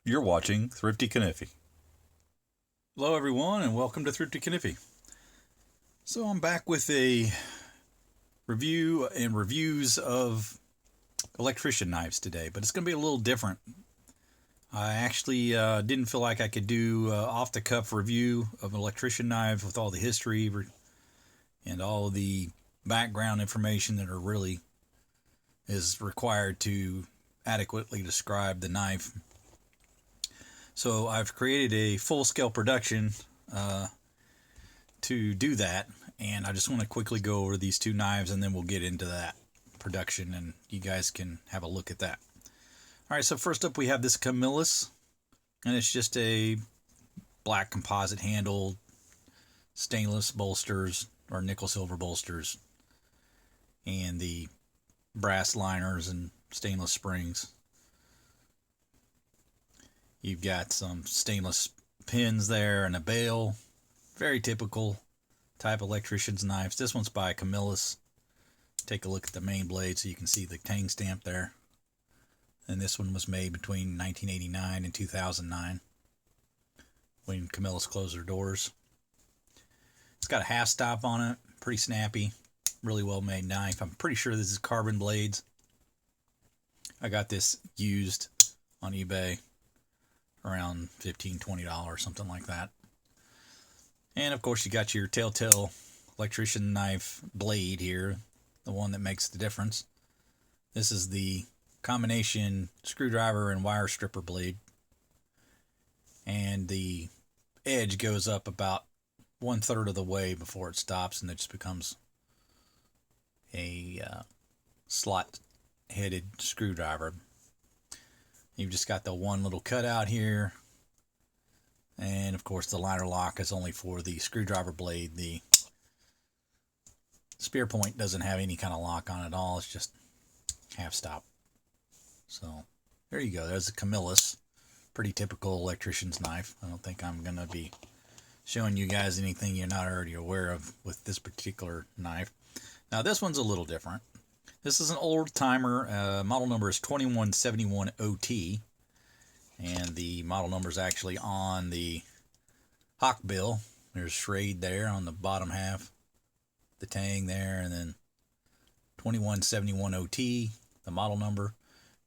You're watching Thrifty Kaniffy. Hello everyone and welcome to Thrifty Kaniffy. So I'm back with a review and reviews of electrician knives today, but it's going to be a little different. I actually didn't feel like I could do off-the-cuff review of an electrician knife with all the history and all the background information that is required to adequately describe the knife. So I've created a full-scale production to do that, and I just want to quickly go over these two knives and then we'll get into that production and you guys can have a look at that. Alright, so first up we have this Camillus, and it's just a black composite handle, stainless bolsters or nickel silver bolsters, and the brass liners and stainless springs. You've got some stainless pins there and a bail. Very typical type electrician's knives. This one's by Camillus. Take a look at the main blade so you can see the tang stamp there. And this one was made between 1989 and 2009 when Camillus closed their doors. It's got a half stop on it. Pretty snappy. Really well made knife. I'm pretty sure this is carbon blades. I got this used on eBay. Around $15-20, something like that. And of course you got your telltale electrician knife blade here, the one that makes the difference. This is the combination screwdriver and wire stripper blade, and the edge goes up about 1/3 of the way before it stops, and it just becomes a slot headed screwdriver. You've just got the one little cutout here. And of course the liner lock is only for the screwdriver blade. The spear point doesn't have any kind of lock on it at all. It's just half stop. So there you go. There's a Camillus. Pretty typical electrician's knife. I don't think I'm going to be showing you guys anything you're not already aware of with this particular knife. Now this one's a little different. This is an old timer. Model number is 2171 OT, and the model number is actually on the hock bill. There's Schrade there on the bottom half, the tang there, and then 2171 OT, the model number.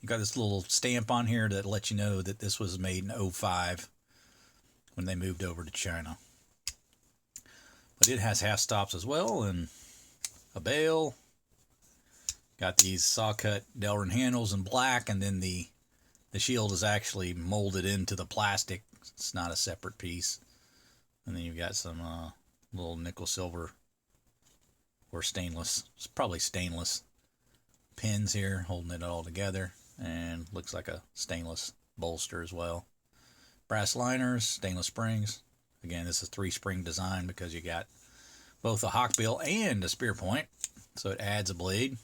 You got this little stamp on here that lets you know that this was made in 05 when they moved over to China. But it has half stops as well and a bail. Got these saw cut Delrin handles in black, and then the shield is actually molded into the plastic. It's not a separate piece. And then you've got some little nickel silver or stainless, it's probably stainless pins here holding it all together, and looks like a stainless bolster as well. Brass liners, stainless springs. Again, this is 3-spring design because you got both a hock bill and a spear point, so it adds a blade.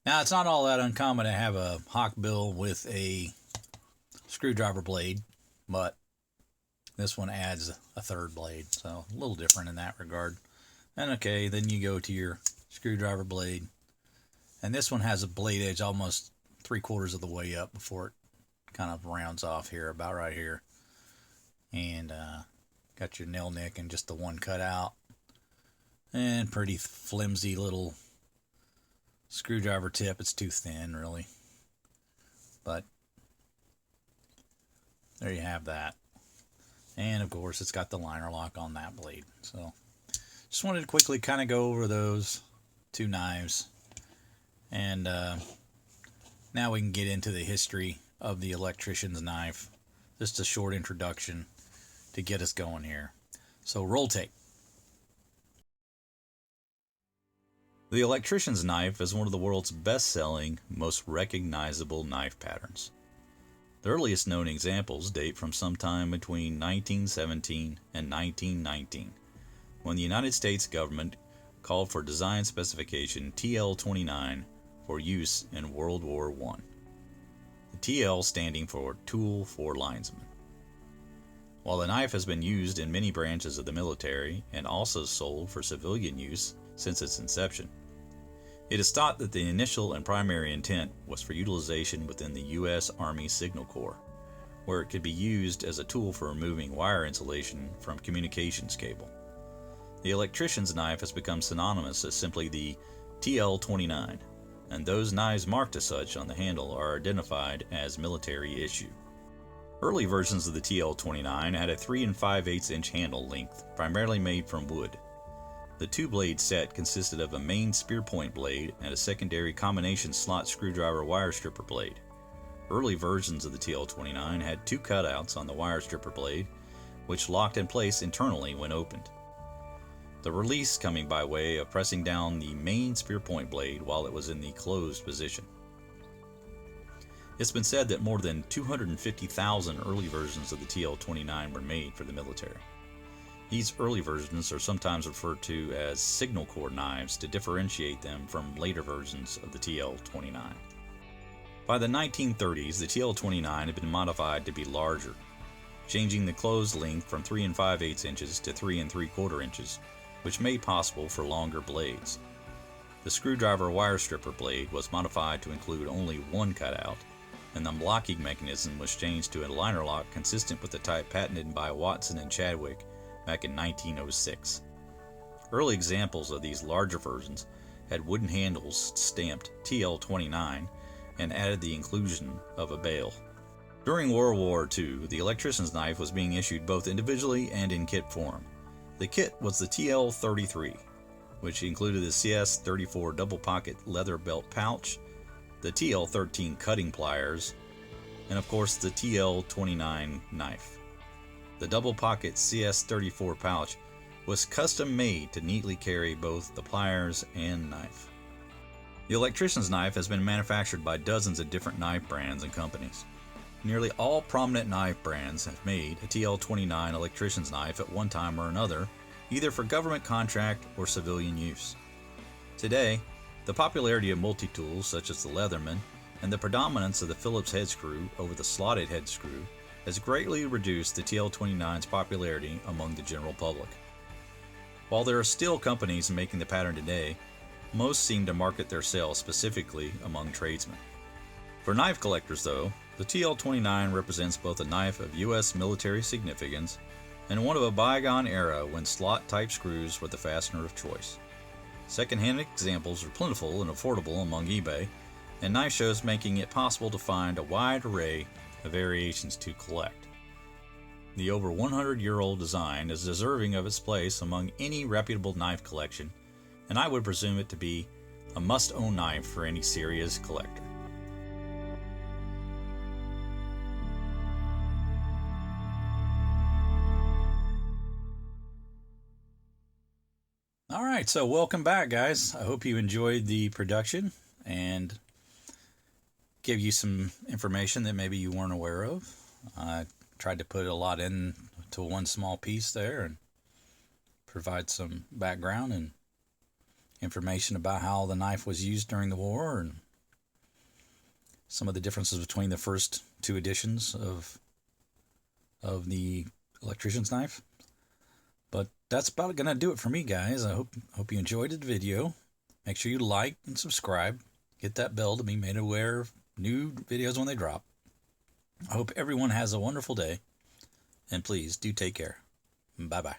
Now, it's not all that uncommon to have a hock bill with a screwdriver blade, but this one adds a third blade, so a little different in that regard. And okay, then you go to your screwdriver blade, and this one has a blade edge almost 3/4 of the way up before it kind of rounds off here, about right here. And got your nail nick and just the one cut out, and pretty flimsy little screwdriver tip. It's too thin, really. But there you have that. And of course, it's got the liner lock on that blade. So just wanted to quickly kind of go over those two knives. And now we can get into the history of the electrician's knife. Just a short introduction to get us going here. So roll tape. The electrician's knife is one of the world's best-selling, most recognizable knife patterns. The earliest known examples date from sometime between 1917 and 1919, when the United States government called for design specification TL-29 for use in World War I. The TL standing for Tool for Linesman. While the knife has been used in many branches of the military and also sold for civilian use since its inception, it is thought that the initial and primary intent was for utilization within the U.S. Army Signal Corps, where it could be used as a tool for removing wire insulation from communications cable. The electrician's knife has become synonymous as simply the TL-29, and those knives marked as such on the handle are identified as military issue. Early versions of the TL-29 had a 3 5/8 inch handle length, primarily made from wood. The two-blade set consisted of a main spear point blade and a secondary combination slot screwdriver wire stripper blade. Early versions of the TL-29 had two cutouts on the wire stripper blade, which locked in place internally when opened. The release coming by way of pressing down the main spear point blade while it was in the closed position. It's been said that more than 250,000 early versions of the TL-29 were made for the military. These early versions are sometimes referred to as signal core knives to differentiate them from later versions of the TL-29. By the 1930s, the TL-29 had been modified to be larger, changing the closed length from 3 5/8 inches to 3 3/4 inches, which made possible for longer blades. The screwdriver wire stripper blade was modified to include only one cutout, and the locking mechanism was changed to a liner lock consistent with the type patented by Watson and Chadwick back in 1906. Early examples of these larger versions had wooden handles stamped TL-29 and added the inclusion of a bail. During World War II, the electrician's knife was being issued both individually and in kit form. The kit was the TL-33, which included the CS-34 double pocket leather belt pouch, the TL-13 cutting pliers, and of course the TL-29 knife. The double pocket CS-34 pouch was custom made to neatly carry both the pliers and knife. The electrician's knife has been manufactured by dozens of different knife brands and companies. Nearly all prominent knife brands have made a TL-29 electrician's knife at one time or another, either for government contract or civilian use. Today, the popularity of multi-tools such as the Leatherman and the predominance of the Phillips head screw over the slotted head screw has greatly reduced the TL-29's popularity among the general public. While there are still companies making the pattern today, most seem to market their sales specifically among tradesmen. For knife collectors though, the TL-29 represents both a knife of U.S. military significance and one of a bygone era when slot-type screws were the fastener of choice. Second-hand examples are plentiful and affordable among eBay, and knife shows making it possible to find a wide array of variations to collect. The over 100-year-old design is deserving of its place among any reputable knife collection, and I would presume it to be a must-own knife for any serious collector. Alright, so welcome back, guys. I hope you enjoyed the production and give you some information that maybe you weren't aware of. I tried to put a lot into one small piece there and provide some background and information about how the knife was used during the war and some of the differences between the first two editions of the electrician's knife. But that's about going to do it for me, guys. I hope you enjoyed the video. Make sure you like and subscribe. Hit that bell to be made aware of new videos when they drop. I hope everyone has a wonderful day. And please do take care. Bye-bye.